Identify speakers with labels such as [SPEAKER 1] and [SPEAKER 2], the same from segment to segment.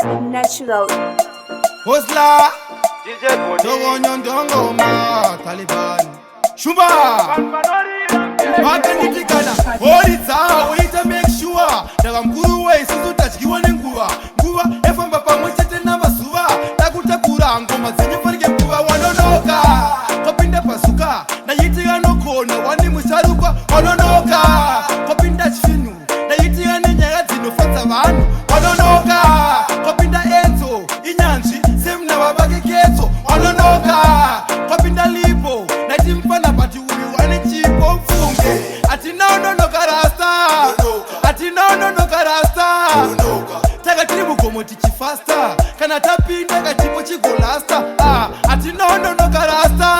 [SPEAKER 1] Natural.
[SPEAKER 2] Hustler,
[SPEAKER 3] DJ Boni,
[SPEAKER 2] Tongonyondongoma, Taliban, Shumba, Makanitikana, Olitsa, Olita make sure, Nagamkuru way, Suzu Tachiwa Nguva, Nguva, Efamba Pamuchete Namasuva, Takutakura, Ngoma, Zenifaniga, Wanonoka, Kopinda Pasuka, Nayitia no Kona, Wani Musaruka, Wanonoka, Kopinda Chinu, Nayitia Nayatino Fatavan, Wanonoka, Kopinda Enzo, Inyanchi, Semna Babaki Keto, Wanonoka, Kopinda Lipo, Natimfana Pati Wani Chipo Funge, Atino Karasta, Atino Karasta, Tagatimu Komotiki faster, Kanatapi Negative Chicolasta, Atino Karasta,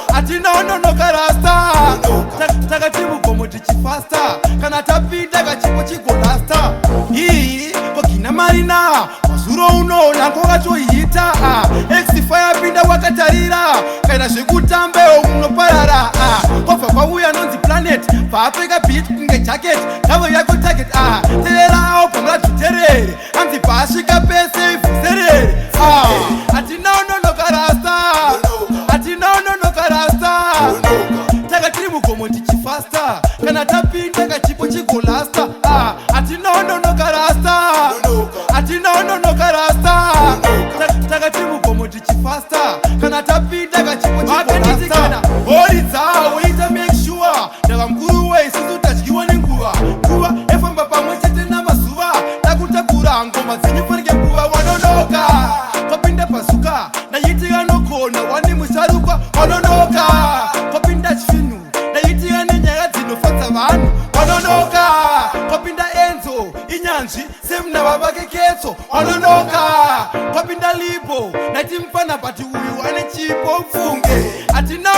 [SPEAKER 2] Atino Karasta, Tagatimu Komotiki faster, Kanatapi Negative Chicolasta, Kokina Marina, Masuro Uno, Lankoga Choita, X-Fire Pinda Wakatarira, Kana Shekutambe, Uno Parara, Kofa, we are on the planet, Paprika Beat, Pinga Jacket, Cover Yako Target, Terra, Opera to Terre, and the Pashika Pese, Sere, Atino Karasta, Atino Karasta, Tagatimu Komotiki faster, Kanatapi Negative Chicolasta, Atino Karasta, Atino Karasta, Tagatimu Komotiki faster, Kanatapi Negative Chicolasta, Olitsa, Olita make sure, Nagamkuru way, Suzu Tachiwa Nguva, Nguva, Efamba Pamuchete Namasuva, Takutakura, Ngoma, Zenifaniga, Wanonoka, Kopinda Pasuka, Nayitia no Kona, Wani Musaruka, Wanonoka, Kopinda Chinu, Nayitia Nayatino Fatavan, Wanonoka, Kopinda Enzo, Inyanchi, Semna Babaki Keto, Wanonoka, Kopinda Lipo, Natimfana Pati Wani Chipo Funge, Atino